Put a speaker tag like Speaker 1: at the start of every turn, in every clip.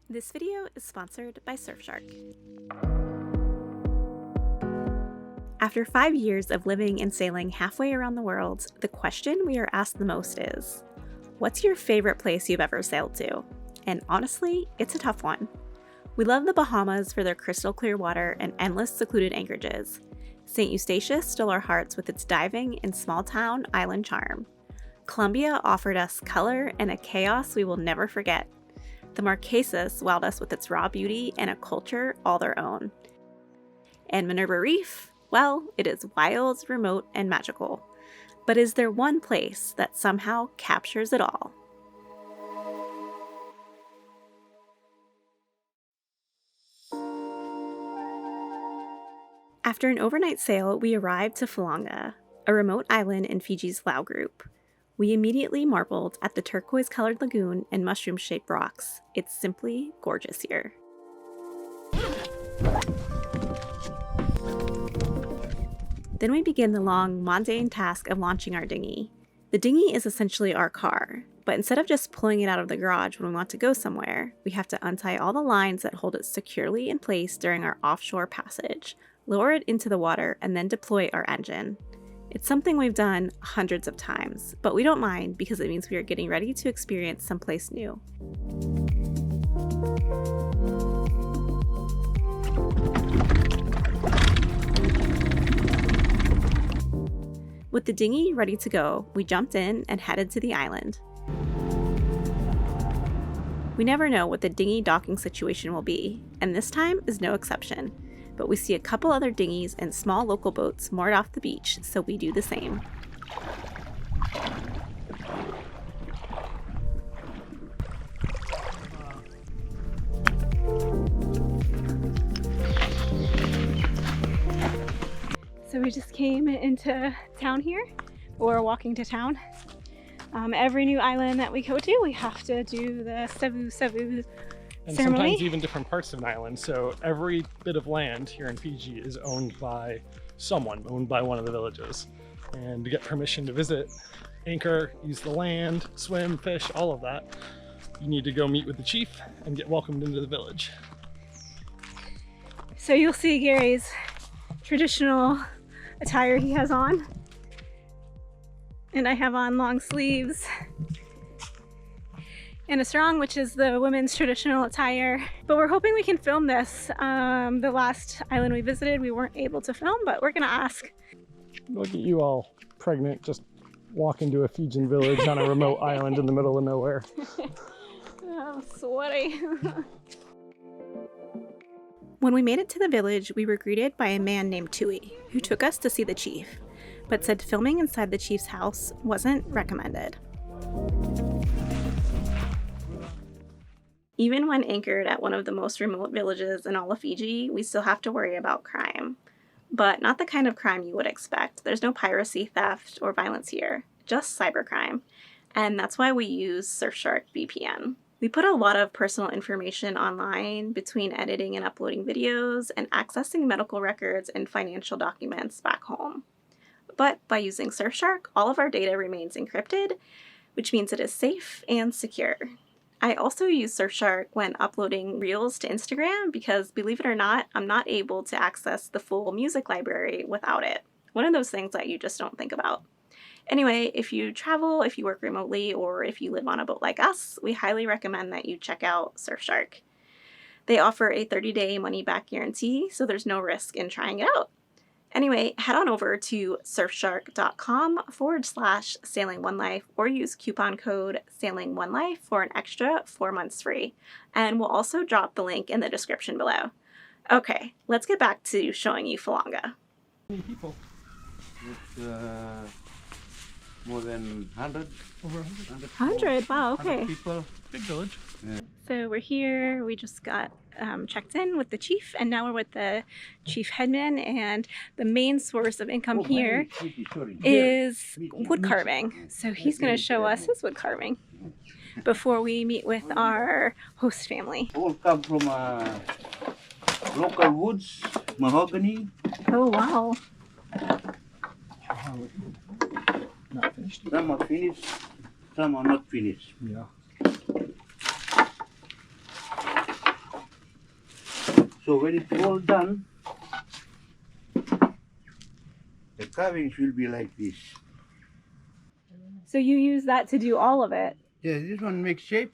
Speaker 1: This video is sponsored by Surfshark. After 5 years of living and sailing halfway around the world, the question we are asked the most is, what's your favorite place you've ever sailed to? And honestly, it's a tough one. We love the Bahamas for their crystal clear water and endless secluded anchorages. St. Eustatius stole our hearts with its diving and small-town island charm. Colombia offered us color and a chaos we will never forget. The Marquesas wowed us with its raw beauty and a culture all their own. And Minerva Reef, well, it is wild, remote, and magical. But is there one place that somehow captures it all? After an overnight sail, we arrived to Fanga, a remote island in Fiji's Lau group. We immediately marveled at the turquoise-colored lagoon and mushroom-shaped rocks. It's simply gorgeous here. Then we begin the long, mundane task of launching our dinghy. The dinghy is essentially our car, but instead of just pulling it out of the garage when we want to go somewhere, we have to untie all the lines that hold it securely in place during our offshore passage, lower it into the water, and then deploy our engine. It's something we've done hundreds of times, but we don't mind because it means we are getting ready to experience someplace new. With the dinghy ready to go, we jumped in and headed to the island. We never know what the dinghy docking situation will be, and this time is no exception. But we see a couple other dinghies and small local boats moored off the beach, so we do the same. So we just came into town here, or walking to town. Every new island that we go to, we have to do the Sevu ceremony.
Speaker 2: Sometimes even different parts of an island. So every bit of land here in Fiji is owned by someone, owned by one of the villages. And to get permission to visit, anchor, use the land, swim, fish, all of that, you need to go meet with the chief and get welcomed into the village.
Speaker 1: So you'll see Gary's traditional attire he has on. And I have on long sleeves and a sarong, which is the women's traditional attire. But we're hoping we can film this. The last island we visited, we weren't able to film, but we're gonna ask.
Speaker 2: Look at you all pregnant, just walking to a Fijian village on a remote island in the middle of nowhere.
Speaker 1: Oh, sweaty. When we made it to the village, we were greeted by a man named Tui, who took us to see the chief, but said filming inside the chief's house wasn't recommended. Even when anchored at one of the most remote villages in all of Fiji, we still have to worry about crime. But not the kind of crime you would expect. There's no piracy, theft, or violence here, just cybercrime. And that's why we use Surfshark VPN. We put a lot of personal information online between editing and uploading videos and accessing medical records and financial documents back home. But by using Surfshark, all of our data remains encrypted, which means it is safe and secure. I also use Surfshark when uploading reels to Instagram because, believe it or not, I'm not able to access the full music library without it. One of those things that you just don't think about. Anyway, if you travel, if you work remotely, or if you live on a boat like us, we highly recommend that you check out Surfshark. They offer a 30-day money-back guarantee, so there's no risk in trying it out. Anyway, head on over to surfshark.com/sailing1life or use coupon code sailing1life for an extra 4 months free. And we'll also drop the link in the description below. Okay, let's get back to showing you Fanga.
Speaker 2: How many people?
Speaker 3: It's more than 100.
Speaker 2: Over 100.
Speaker 1: 100? Wow, okay.
Speaker 3: 100 people.
Speaker 2: Big village.
Speaker 3: Yeah.
Speaker 1: So we're here, we just got checked in with the chief, and now we're with the chief headman, and the main source of income here is wood carving. So he's going to show us his wood carving before we meet with our host family.
Speaker 3: All come from local woods, mahogany.
Speaker 1: Oh, wow.
Speaker 2: Not finished.
Speaker 3: Some are finished, some are not finished.
Speaker 2: Yeah.
Speaker 3: So when it's all done, the carvings will be like this.
Speaker 1: So you use that to do all of it?
Speaker 3: Yeah, this one makes shape.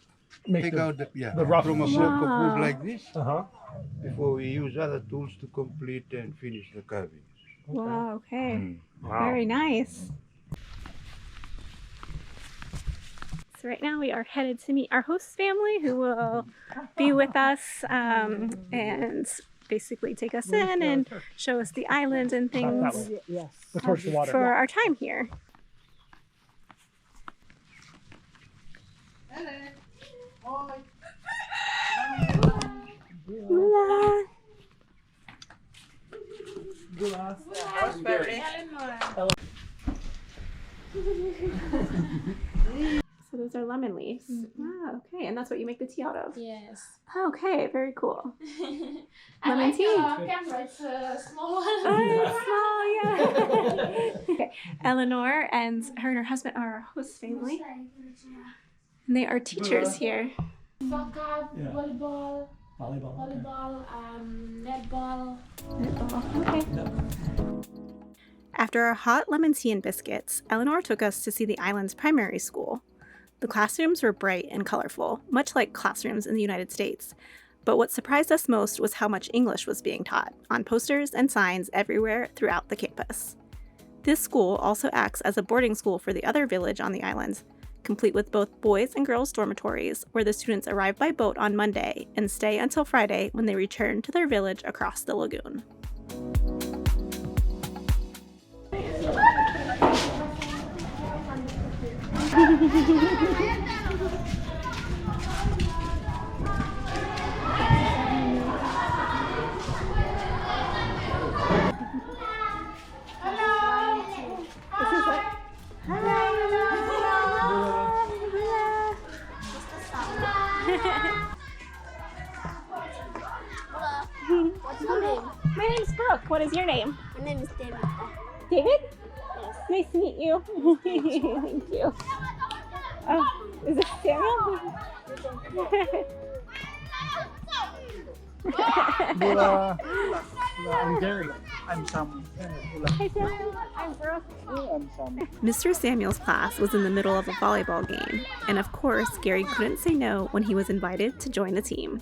Speaker 2: Make
Speaker 3: Take
Speaker 2: the,
Speaker 3: out
Speaker 2: the rough
Speaker 3: from a
Speaker 2: shape.
Speaker 3: block of
Speaker 1: Wow.
Speaker 3: wood like this
Speaker 2: Uh-huh.
Speaker 3: before we use other tools to complete and finish the carving.
Speaker 1: Wow, okay.
Speaker 2: Wow.
Speaker 1: Very nice. So right now we are headed to meet our host family who will be with us and basically take us in and show us the island and
Speaker 2: That
Speaker 1: things
Speaker 2: way.
Speaker 4: Yes.
Speaker 2: The torch the water.
Speaker 1: for our time here. Hola. So those are lemon leaves. Wow, okay. And that's what you make the tea out of?
Speaker 5: Yes.
Speaker 1: Okay, very cool.
Speaker 5: I
Speaker 1: Lemon
Speaker 5: like
Speaker 1: tea.
Speaker 5: your camera. It's a small one.
Speaker 1: Oh, it's small, yeah. Okay. Eleanor and her husband are our host family. And they are teachers here.
Speaker 5: Soccer,
Speaker 2: Yeah.
Speaker 5: volleyball,
Speaker 2: Volleyball.
Speaker 5: netball.
Speaker 1: Okay. After our hot lemon tea and biscuits, Eleanor took us to see the island's primary school. The classrooms were bright and colorful, much like classrooms in the United States. But what surprised us most was how much English was being taught, on posters and signs everywhere throughout the campus. This school also acts as a boarding school for the other village on the island, complete with both boys and girls dormitories, where the students arrive by boat on Monday and stay until Friday when they return to their village across the lagoon.
Speaker 6: What's your name?
Speaker 1: My name's Brooke. What is your name?
Speaker 6: My name is David.
Speaker 1: David?
Speaker 6: Yes.
Speaker 1: Nice to meet you. Thank you. Oh, is this Samuel?
Speaker 2: Bula. I'm Gary.
Speaker 4: I'm Sam.
Speaker 1: Hi, Samuel. I'm Brooke.
Speaker 4: I'm Sam.
Speaker 1: Mr. Samuel's class was in the middle of a volleyball game, and of course, Gary couldn't say no when he was invited to join the team.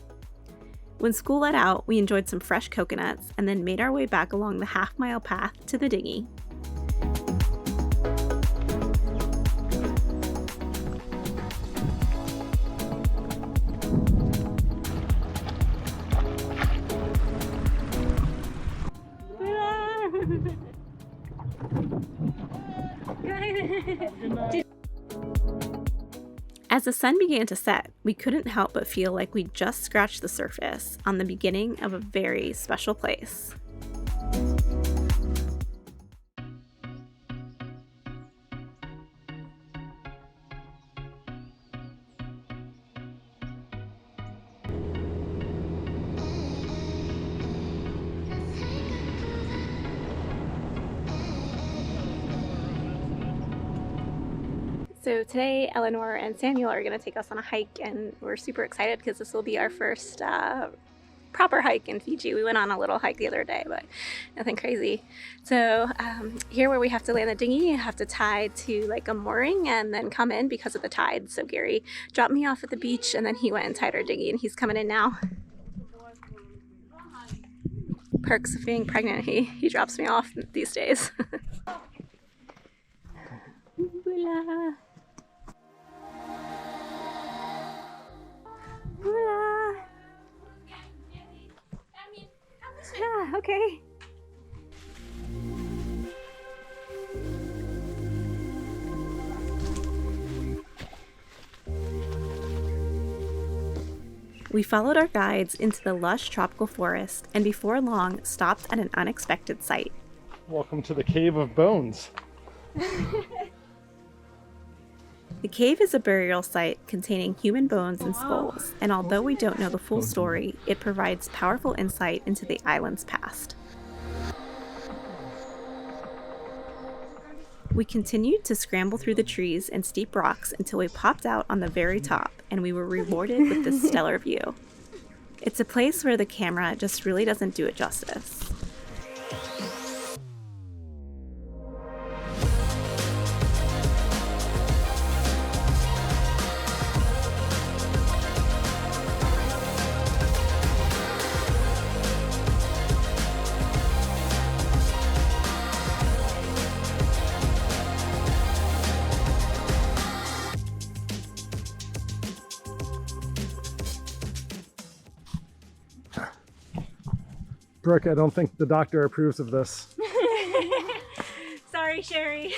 Speaker 1: When school let out, we enjoyed some fresh coconuts and then made our way back along the half-mile path to the dinghy. As the sun began to set, we couldn't help but feel like we'd just scratched the surface on the beginning of a very special place. So today, Eleanor and Samuel are going to take us on a hike, and we're super excited because this will be our first proper hike in Fiji. We went on a little hike the other day, but nothing crazy. So here where we have to land the dinghy, you have to tie to like a mooring and then come in because of the tide. So Gary dropped me off at the beach, and then he went and tied our dinghy, and he's coming in now. Perks of being pregnant, he drops me off these days. Hola. Hola. Yeah, okay. We followed our guides into the lush tropical forest and before long stopped at an unexpected sight.
Speaker 2: Welcome to the Cave of Bones.
Speaker 1: The cave is a burial site containing human bones and skulls, and although we don't know the full story, it provides powerful insight into the island's past. We continued to scramble through the trees and steep rocks until we popped out on the very top, and we were rewarded with this stellar view. It's a place where the camera just really doesn't do it justice.
Speaker 2: Brooke, I don't think the doctor approves of this.
Speaker 1: Sorry, Sherry.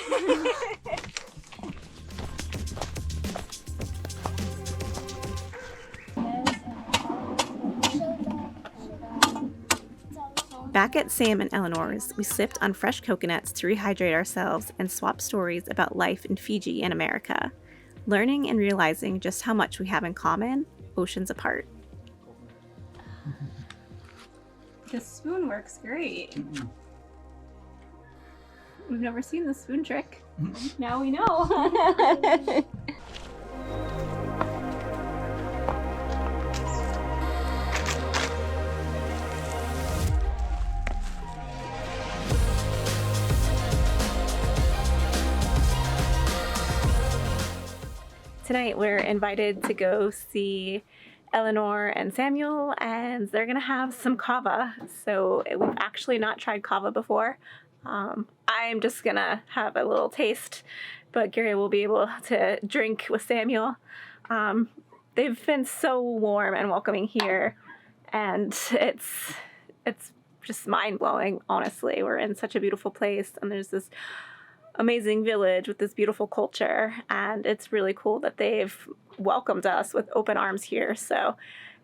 Speaker 1: Back at Sam and Eleanor's, we sipped on fresh coconuts to rehydrate ourselves and swap stories about life in Fiji and America, learning and realizing just how much we have in common, oceans apart. The spoon works great. We've never seen the spoon trick. Now we know. Tonight we're invited to go see Eleanor and Samuel, and they're gonna have some kava. So we've actually not tried kava before. I'm just gonna have a little taste, but Gary will be able to drink with Samuel. They've been so warm and welcoming here, and it's just mind-blowing, honestly. We're in such a beautiful place, and there's this amazing village with this beautiful culture, and it's really cool that they've welcomed us with open arms here. So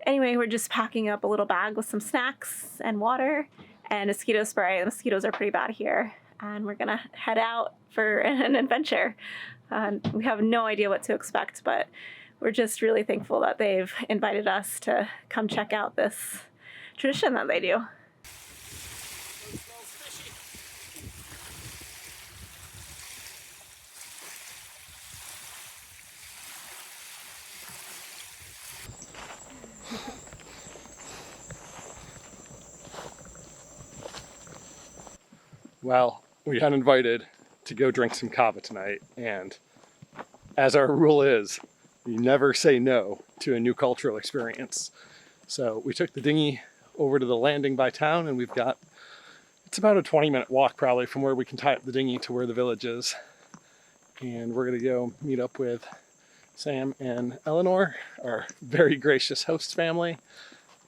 Speaker 1: anyway, we're just packing up a little bag with some snacks and water and mosquito spray. The mosquitoes are pretty bad here, and we're gonna head out for an adventure. We have no idea what to expect, but we're just really thankful that they've invited us to come check out this tradition that they do.
Speaker 2: Well, we got invited to go drink some kava tonight, and as our rule is, you never say no to a new cultural experience. So we took the dinghy over to the landing by town, and it's about a 20-minute walk probably from where we can tie up the dinghy to where the village is. And we're gonna go meet up with Sam and Eleanor, our very gracious host family.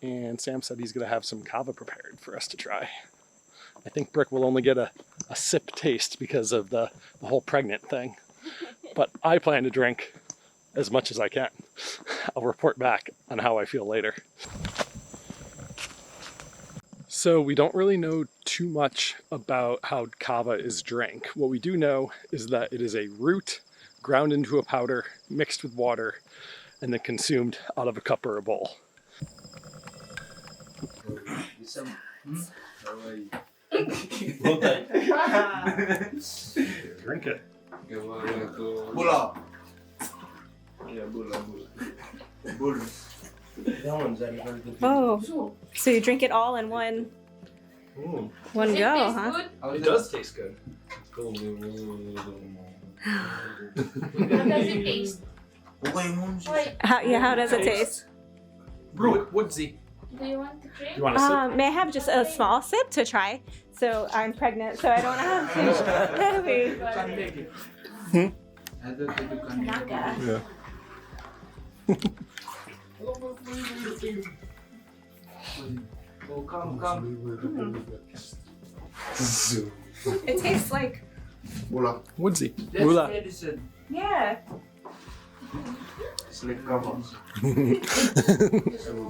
Speaker 2: And Sam said he's gonna have some kava prepared for us to try. I think Brick will only get a sip taste because of the whole pregnant thing. But I plan to drink as much as I can. I'll report back on how I feel later. So we don't really know too much about how kava is drank. What we do know is that it is a root ground into a powder, mixed with water, and then consumed out of a cup or a bowl. Drink it.
Speaker 3: Bola. Yeah, bola. Bola.
Speaker 1: Oh, so you drink it all in one go, huh?
Speaker 2: It does taste good.
Speaker 5: How does it taste? Wait,
Speaker 1: How does it taste?
Speaker 2: Woodsy.
Speaker 5: do you want to drink?
Speaker 2: You want to sip?
Speaker 1: May I have just a small sip to try? So I'm pregnant, so I don't have to.
Speaker 2: Yeah.
Speaker 1: It tastes like,
Speaker 3: Bola.
Speaker 2: Woodsy.
Speaker 3: That's
Speaker 2: Mula.
Speaker 3: medicine.
Speaker 1: yeah.
Speaker 3: It's like kava.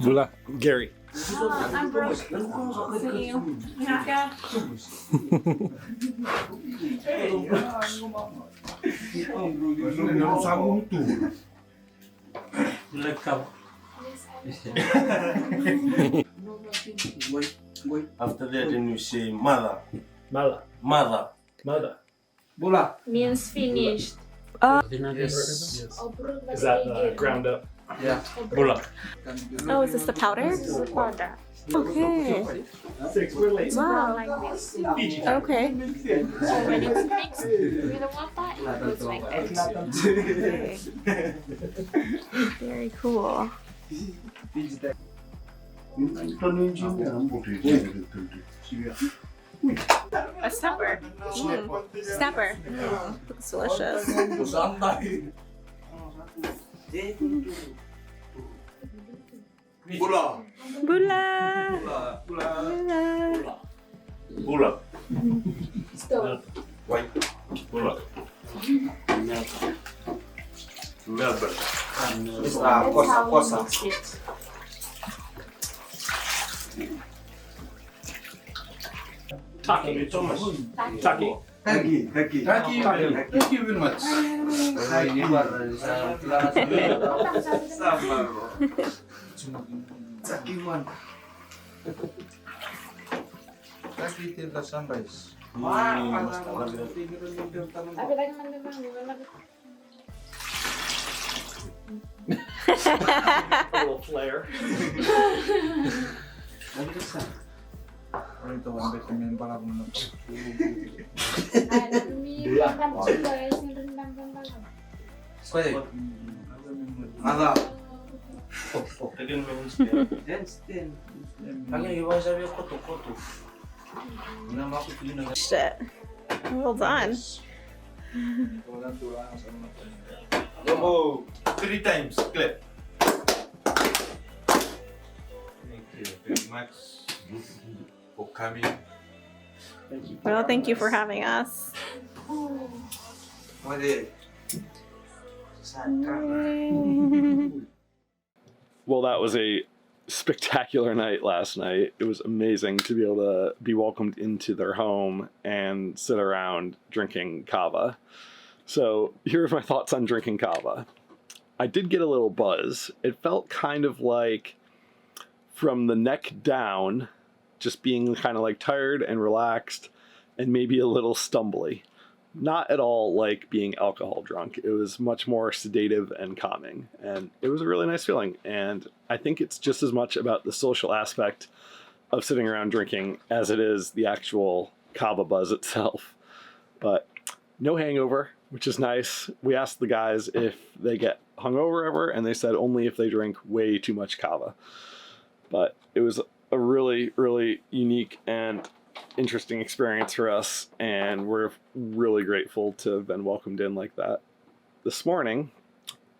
Speaker 2: Mula. Gary.
Speaker 1: I'm broke. So you have to.
Speaker 7: After that, then you say mother,
Speaker 2: Mala.
Speaker 7: mother.
Speaker 2: Mala.
Speaker 3: Bola.
Speaker 5: Means finished.
Speaker 2: Yes.
Speaker 5: Oh, brook
Speaker 2: Is that ground up
Speaker 7: Yeah.
Speaker 1: Oh, is this the powder?
Speaker 5: Powder.
Speaker 1: Okay. Wow.
Speaker 5: Like this.
Speaker 1: Okay.
Speaker 5: So when it's mixed with the water, it goes like that.
Speaker 1: Okay. Very cool. A snapper. Snapper. Looks delicious.
Speaker 7: Bula.
Speaker 1: Bula. Bula.
Speaker 7: Bula.
Speaker 5: Stove.
Speaker 7: White. Bula. Melbourne.
Speaker 5: That's how you mix it.
Speaker 2: Taki.
Speaker 5: Taki.
Speaker 2: Taki.
Speaker 7: Thank you very much.
Speaker 3: Sakiwan. Taki till the sunrise.
Speaker 5: Sabi lang naman naman,
Speaker 2: A little flair.
Speaker 3: Ito, ang vitamin pala kung
Speaker 7: Ada.
Speaker 1: Shit. Well done.
Speaker 7: Go 3 times. Clip. Thank you very much for coming.
Speaker 1: Well, thank you for having us.
Speaker 8: Well, that was a spectacular night last night. It was amazing to be able to be welcomed into their home and sit around drinking kava. So here's my thoughts on drinking kava. I did get a little buzz. It felt kind of like from the neck down, just being kind of like tired and relaxed and maybe a little stumbly. Not at all like being alcohol drunk. It was much more sedative and calming, and it was a really nice feeling. And I think it's just as much about the social aspect of sitting around drinking as it is the actual kava buzz itself. But no hangover, which is nice. We asked the guys if they get hungover ever, and they said only if they drink way too much kava. But it was a really, really unique and interesting experience for us, and we're really grateful to have been welcomed in like that. This morning,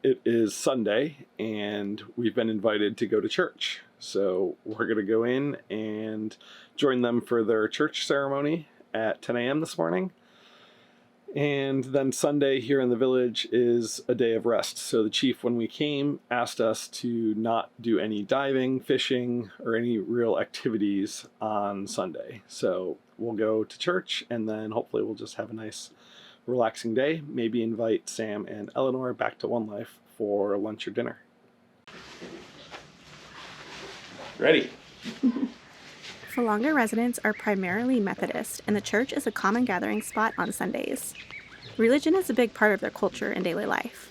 Speaker 8: it is Sunday, and we've been invited to go to church. So we're going to go in and join them for their church ceremony at 10 a.m. this morning. And then Sunday here in the village is a day of rest. So the chief, when we came, asked us to not do any diving, fishing, or any real activities on Sunday. So we'll go to church, and then hopefully we'll just have a nice, relaxing day. Maybe invite Sam and Eleanor back to One Life for lunch or dinner. Ready?
Speaker 1: Fanga residents are primarily Methodist, and the church is a common gathering spot on Sundays. Religion is a big part of their culture and daily life.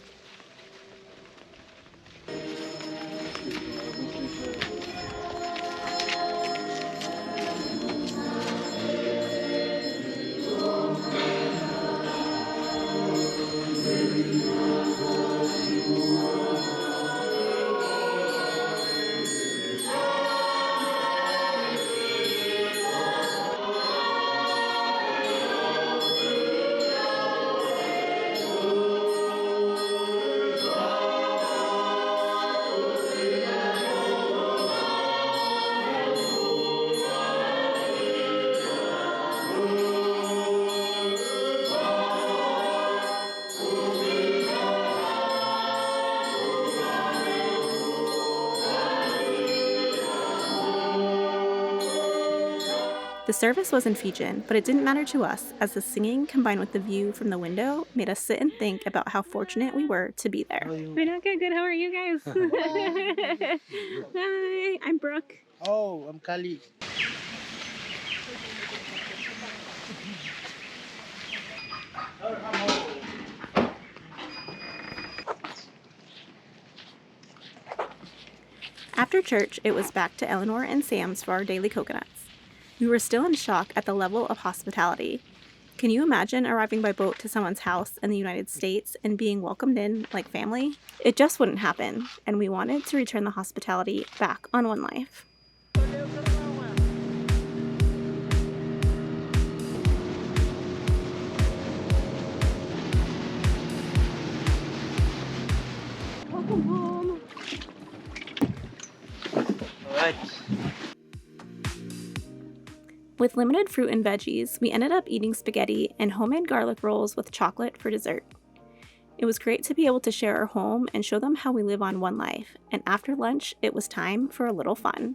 Speaker 1: The service was in Fijian, but it didn't matter to us, as the singing combined with the view from the window made us sit and think about how fortunate we were to be there. We're not good. How are you guys? Hi, I'm Brooke.
Speaker 4: Oh, I'm Kali.
Speaker 1: After church, it was back to Eleanor and Sam's for our daily coconuts. We were still in shock at the level of hospitality. Can you imagine arriving by boat to someone's house in the United States and being welcomed in like family? It just wouldn't happen, and we wanted to return the hospitality back on One Life. Welcome home.
Speaker 4: Alright.
Speaker 1: With limited fruit and veggies, we ended up eating spaghetti and homemade garlic rolls with chocolate for dessert. It was great to be able to share our home and show them how we live on One Life, and after lunch, it was time for a little fun.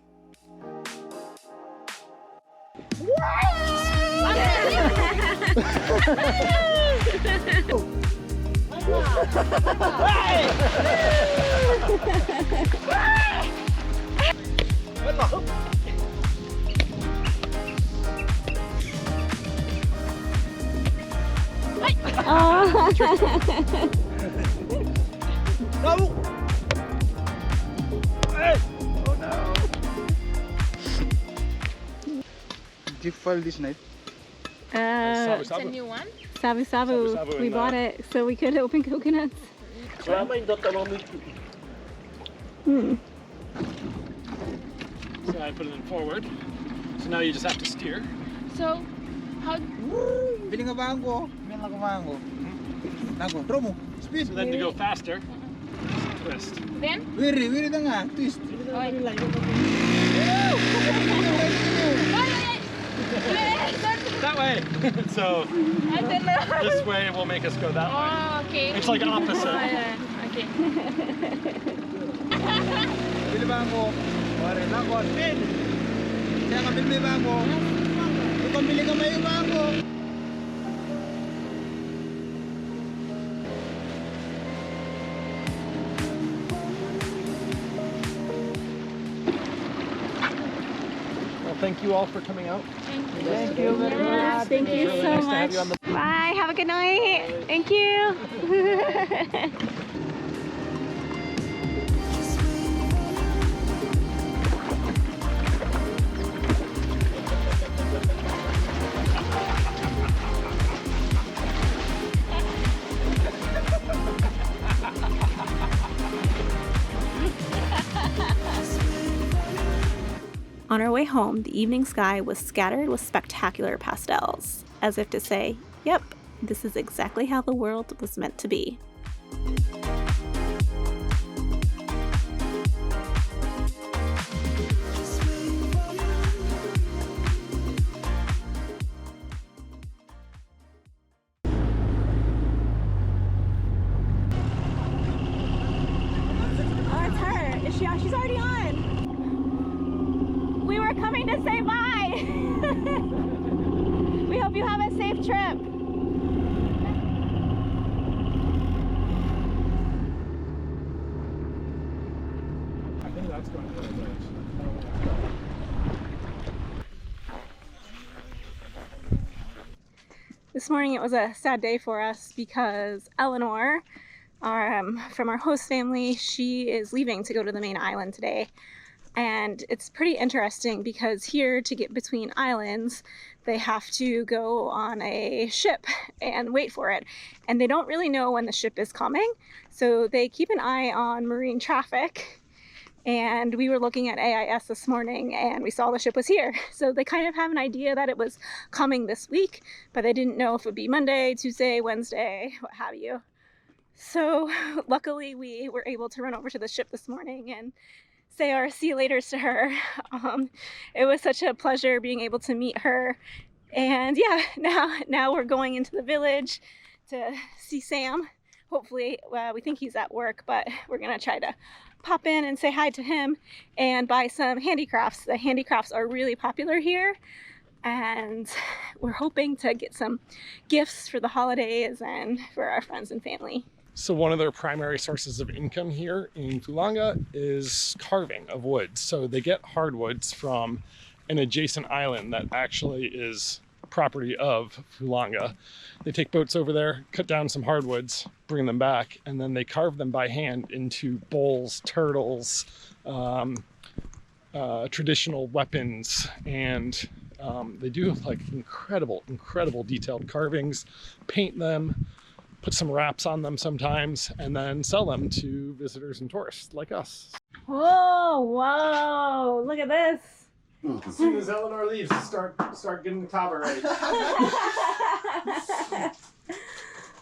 Speaker 4: Did you file this night?
Speaker 5: It's a new one.
Speaker 1: Sabu
Speaker 2: Sabu sabu
Speaker 1: we
Speaker 2: and,
Speaker 1: bought it so we could open coconuts.
Speaker 2: So I put it in forward. So now you just have to steer.
Speaker 5: So, how?
Speaker 4: Bili nga mango. Bili nga mango. Mango. Promo. Speed.
Speaker 2: So then to go faster, twist.
Speaker 5: Then?
Speaker 4: Wiri na nga. Twist.
Speaker 2: That way. So
Speaker 5: I don't know.
Speaker 2: this way will make us go that way.
Speaker 5: Oh, okay.
Speaker 2: It's like opposite.
Speaker 5: Okay.
Speaker 4: Bili mango. Wari mango. Speed. Kaya ka bili mango. Kung bili ka may mango.
Speaker 2: Well, thank you all for coming out.
Speaker 4: Thank you very much.
Speaker 1: Thank you
Speaker 2: Really
Speaker 1: so
Speaker 2: nice to have
Speaker 1: much.
Speaker 2: you on the
Speaker 1: Bye. Have a good night. Thank you. On our way home, the evening sky was scattered with spectacular pastels, as if to say, yep, this is exactly how the world was meant to be. Oh, it's her. Is she on? She's already on. We were coming to say bye. We hope you have a safe trip.
Speaker 2: I think that's going to be right.
Speaker 1: This morning it was a sad day for us because Eleanor, from our host family, she is leaving to go to the main island today. And it's pretty interesting because here, to get between islands, they have to go on a ship and wait for it. And they don't really know when the ship is coming, so they keep an eye on marine traffic. And we were looking at AIS this morning and we saw the ship was here. So they kind of have an idea that it was coming this week, but they didn't know if it would be Monday, Tuesday, Wednesday, what have you. So luckily we were able to run over to the ship this morning and say our see you laters to her. It was such a pleasure being able to meet her. And yeah, now we're going into the village to see Sam. Hopefully, we think he's at work, but we're gonna try to pop in and say hi to him and buy some handicrafts. The handicrafts are really popular here, and we're hoping to get some gifts for the holidays and for our friends and family.
Speaker 2: So one of their primary sources of income here in Fanga is carving of wood. So they get hardwoods from an adjacent island that actually is property of Fanga. They take boats over there, cut down some hardwoods, bring them back, and then they carve them by hand into bowls, turtles, traditional weapons, and they do like incredible detailed carvings, paint them, put some wraps on them sometimes, and then sell them to visitors and tourists like us.
Speaker 1: Whoa, look at this.
Speaker 2: As soon as Eleanor leaves, start getting the Kava ready.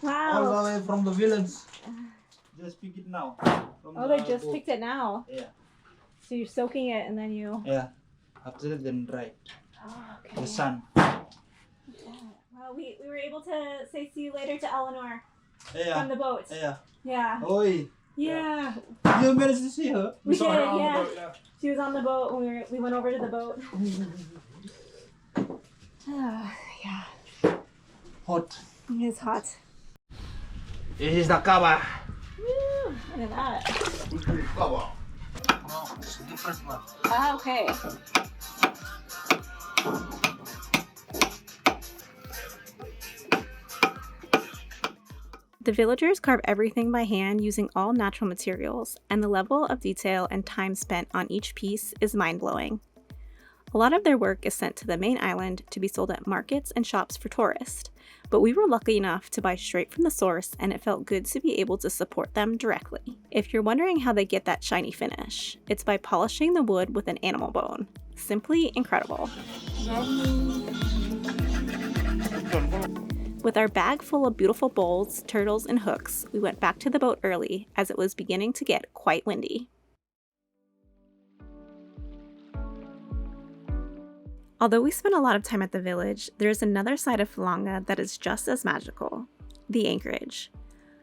Speaker 4: All
Speaker 1: Wow.
Speaker 4: the way from the village. Just pick it now.
Speaker 1: Oh, they just picked it now.
Speaker 4: Yeah.
Speaker 1: So you're soaking it and then you...
Speaker 4: Yeah. After that, then dry.
Speaker 1: Oh, okay.
Speaker 4: The sun.
Speaker 1: Well, we were able to say see you later to Eleanor from
Speaker 4: Yeah.
Speaker 1: the boat.
Speaker 4: Yeah.
Speaker 1: Yeah.
Speaker 4: Oi.
Speaker 1: Yeah.
Speaker 4: You managed to see her?
Speaker 1: We
Speaker 2: saw
Speaker 1: did,
Speaker 2: her on the
Speaker 1: yeah.
Speaker 2: boat, yeah.
Speaker 1: She was on the boat when we went over to the boat. Yeah,
Speaker 4: Hot.
Speaker 1: it's hot.
Speaker 4: This is the Kava.
Speaker 1: Woo, look at that.
Speaker 4: Kava. No, it's different one.
Speaker 1: Ah, okay. The villagers carve everything by hand using all natural materials, and the level of detail and time spent on each piece is mind-blowing. A lot of their work is sent to the main island to be sold at markets and shops for tourists, but we were lucky enough to buy straight from the source, and it felt good to be able to support them directly. If you're wondering how they get that shiny finish, it's by polishing the wood with an animal bone. Simply incredible. With our bag full of beautiful bowls, turtles, and hooks, we went back to the boat early as it was beginning to get quite windy. Although we spent a lot of time at the village, there is another side of Fanga that is just as magical: the anchorage.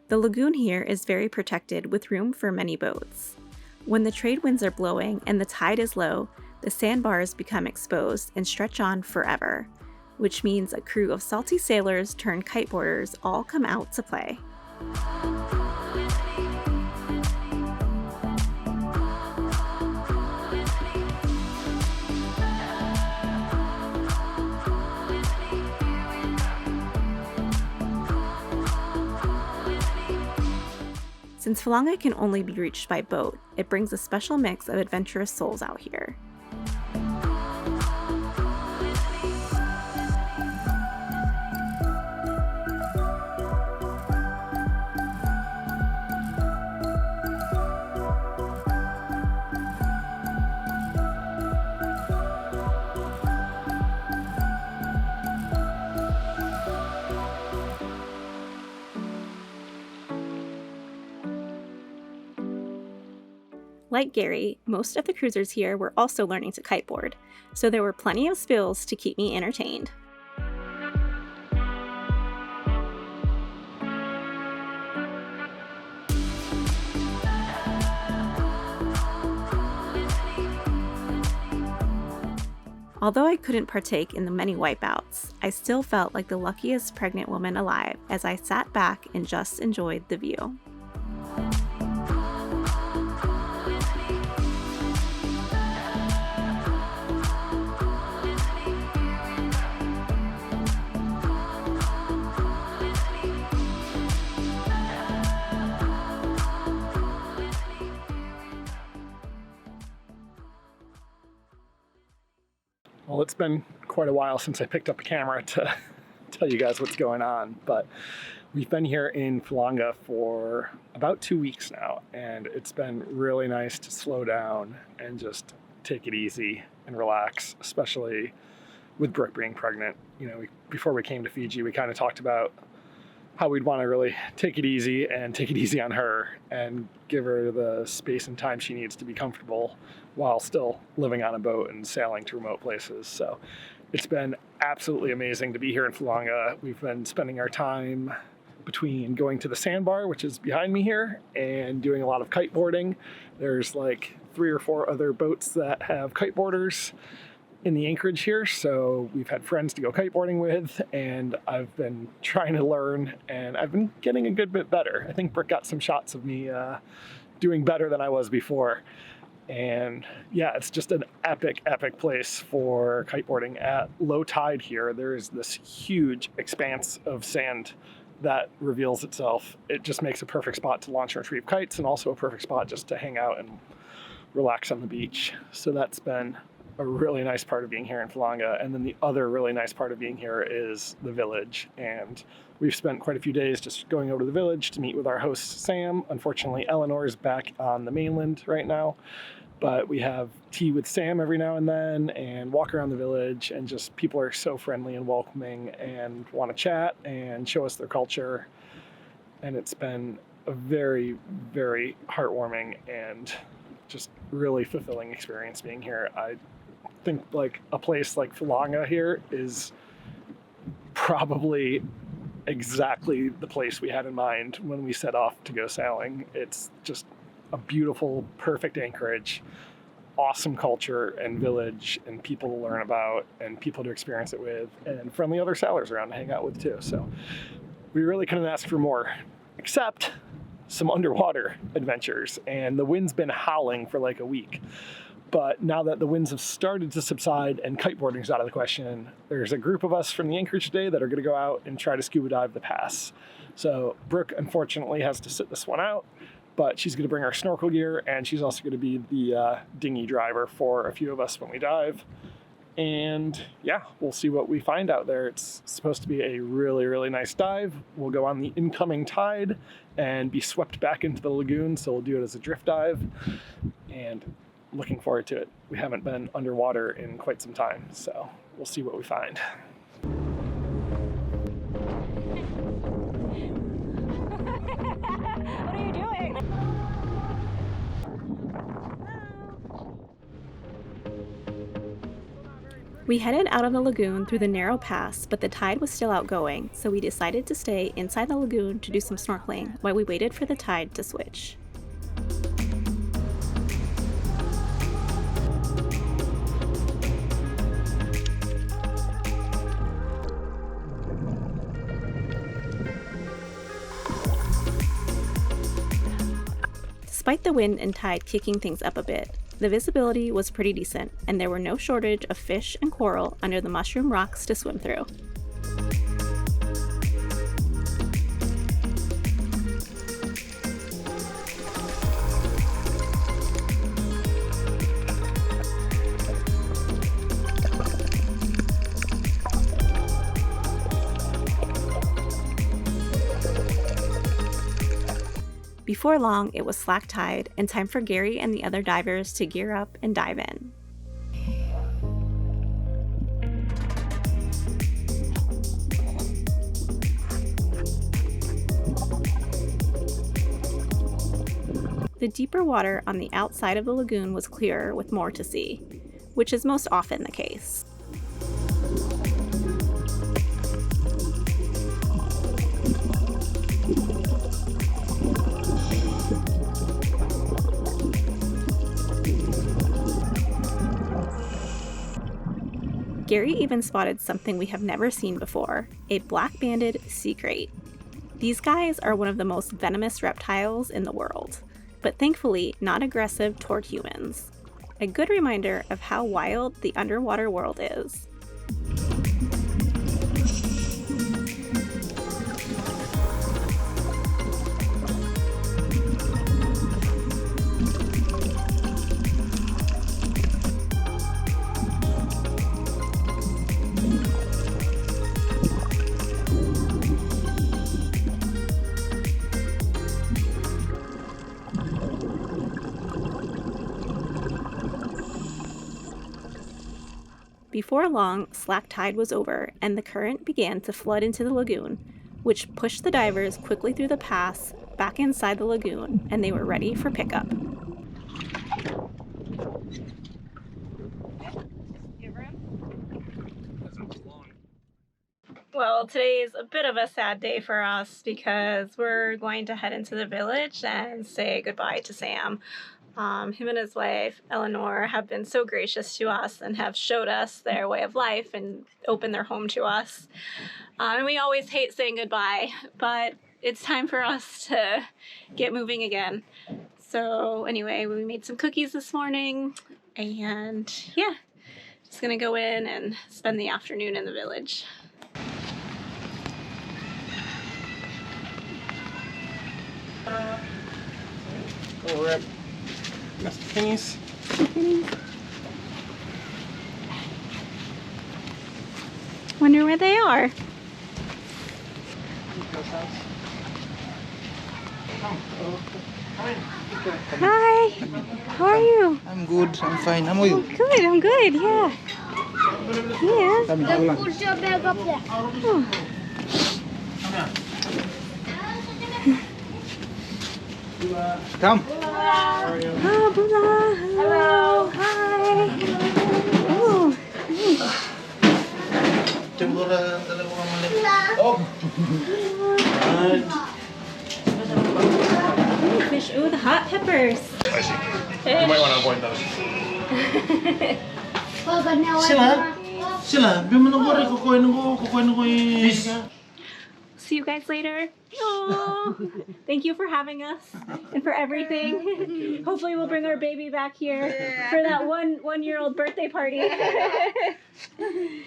Speaker 1: The lagoon here is very protected with room for many boats. When the trade winds are blowing and the tide is low, the sandbars become exposed and stretch on forever, which means a crew of salty sailors turned kiteboarders all come out to play. Since Fanga can only be reached by boat, it brings a special mix of adventurous souls out here. Like Gary, most of the cruisers here were also learning to kiteboard, so there were plenty of spills to keep me entertained. Although I couldn't partake in the many wipeouts, I still felt like the luckiest pregnant woman alive as I sat back and just enjoyed the view.
Speaker 2: Well, it's been quite a while since I picked up a camera to tell you guys what's going on, but we've been here in Fanga for about 2 weeks now, and it's been really nice to slow down and just take it easy and relax, especially with Brooke being pregnant. You know, before we came to Fiji, we kind of talked about how we'd want to really take it easy and take it easy on her and give her the space and time she needs to be comfortable while still living on a boat and sailing to remote places. So it's been absolutely amazing to be here in Fanga. We've been spending our time between going to the sandbar, which is behind me here, and doing a lot of kiteboarding. There's like 3 or 4 other boats that have kiteboarders in the anchorage here, so we've had friends to go kiteboarding with, and I've been trying to learn, and I've been getting a good bit better. I think Brooke got some shots of me doing better than I was before. And yeah, it's just an epic place for kiteboarding. At low tide here, there is this huge expanse of sand that reveals itself. It just makes a perfect spot to launch and retrieve kites, and also a perfect spot just to hang out and relax on the beach. So that's been a really nice part of being here in Fanga. And then the other really nice part of being here is the village. And we've spent quite a few days just going over to the village to meet with our host, Sam. Unfortunately, Eleanor is back on the mainland right now, but we have tea with Sam every now and then and walk around the village, and just people are so friendly and welcoming and want to chat and show us their culture. And it's been a very, very heartwarming and just really fulfilling experience being here. I think like a place like Fanga here is probably exactly the place we had in mind when we set off to go sailing. It's just a beautiful, perfect anchorage, awesome culture and village and people to learn about and people to experience it with, and friendly other sailors around to hang out with too. So we really couldn't ask for more, except some underwater adventures. And the wind's been howling for like a week. But now that the winds have started to subside and kiteboarding's out of the question, there's a group of us from the anchorage today that are going to go out and try to scuba dive the pass. So Brooke unfortunately has to sit this one out, but she's going to bring our snorkel gear, and she's also going to be the dinghy driver for a few of us when we dive. And yeah, we'll see what we find out there. It's supposed to be a really, really nice dive. We'll go on the incoming tide and be swept back into the lagoon, so we'll do it as a drift dive. And looking forward to it. We haven't been underwater in quite some time, so we'll see what we find.
Speaker 1: What are you doing? We headed out of the lagoon through the narrow pass, but the tide was still outgoing, so we decided to stay inside the lagoon to do some snorkeling while we waited for the tide to switch. Despite the wind and tide kicking things up a bit, the visibility was pretty decent, and there were no shortage of fish and coral under the mushroom rocks to swim through. Before long, it was slack tide and time for Gary and the other divers to gear up and dive in. The deeper water on the outside of the lagoon was clearer with more to see, which is most often the case. Gary even spotted something we have never seen before, a black-banded sea crate. These guys are one of the most venomous reptiles in the world, but thankfully not aggressive toward humans. A good reminder of how wild the underwater world is. Before long, slack tide was over and the current began to flood into the lagoon, which pushed the divers quickly through the pass back inside the lagoon, and they were ready for pickup. Well, today is a bit of a sad day for us because we're going to head into the village and say goodbye to Sam. Him and his wife, Eleanor, have been so gracious to us and have showed us their way of life and opened their home to us. And we always hate saying goodbye, but it's time for us to get moving again. So anyway, we made some cookies this morning, and yeah, just gonna go in and spend the afternoon in the village.
Speaker 2: We're at Mr. Kinney's.
Speaker 1: Wonder where they are. Hi, how are you?
Speaker 4: I'm good, I'm fine. How are you?
Speaker 1: Good, I'm good, yeah. Yeah.
Speaker 6: Put your bag up there.
Speaker 1: Oh.
Speaker 4: Come.
Speaker 1: Oh, Bula. Hello. Hi. Oh. Ooh, fish. Ooh, the hot peppers.
Speaker 2: You might want to avoid those.
Speaker 6: Oh, but now
Speaker 4: Sila, biar menunggu kukuin
Speaker 1: See you guys later. Aww. Thank you for having us and for everything. Hopefully we'll bring our baby back here for that one-year-old birthday party.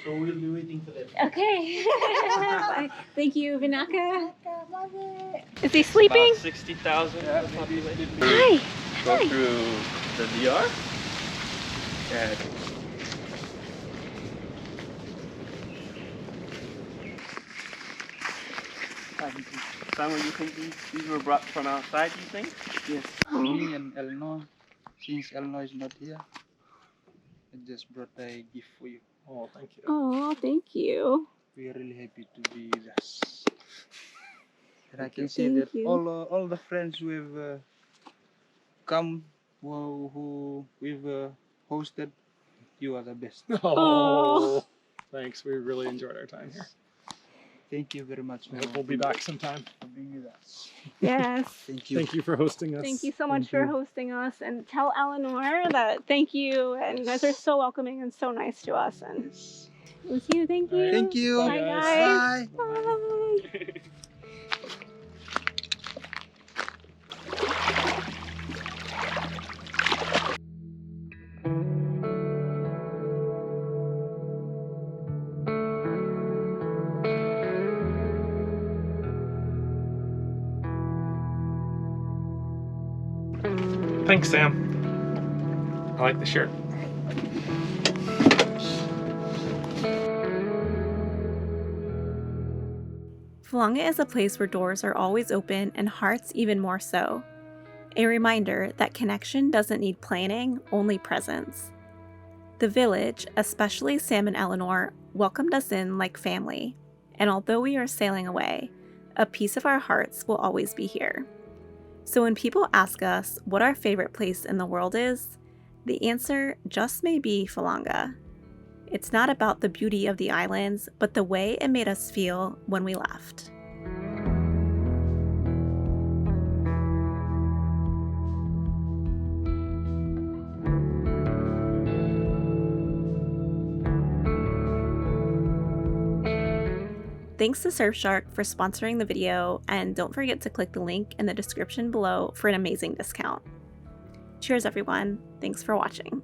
Speaker 4: So we'll be waiting for them.
Speaker 1: Okay. Bye. Thank you, Vinaka. Is he sleeping?
Speaker 9: About 60,000 population.
Speaker 1: Hi.
Speaker 9: Go
Speaker 1: Hi.
Speaker 9: through the DR. And Simon, you think these were brought from outside, you think?
Speaker 4: Yes, me and Elno. Since Elno is not here, I just brought a gift for you.
Speaker 2: Oh, thank you.
Speaker 1: Oh, thank you.
Speaker 4: We are really happy to be with us. And I can say
Speaker 1: Thank
Speaker 4: that
Speaker 1: you.
Speaker 4: all the friends who have come, who we've hosted, you are the best.
Speaker 2: Oh, thanks. We really enjoyed our time here.
Speaker 4: Thank you very much
Speaker 2: I hope we'll be back sometime.
Speaker 4: for being with us.
Speaker 1: Yes.
Speaker 4: Thank you.
Speaker 2: Thank you for hosting us.
Speaker 1: Thank you so much for hosting us, and tell Eleanor that thank you, and you guys are so welcoming and so nice to us, and it was you. Thank you.
Speaker 4: Thank you.
Speaker 1: Bye, guys.
Speaker 4: Bye.
Speaker 1: Bye.
Speaker 2: Thanks, Sam. I like the shirt.
Speaker 1: Fanga is a place where doors are always open and hearts even more so. A reminder that connection doesn't need planning, only presence. The village, especially Sam and Eleanor, welcomed us in like family, and although we are sailing away, a piece of our hearts will always be here. So when people ask us what our favorite place in the world is, the answer just may be Fanga. It's not about the beauty of the islands, but the way it made us feel when we left. Thanks to Surfshark for sponsoring the video, and don't forget to click the link in the description below for an amazing discount. Cheers everyone, thanks for watching.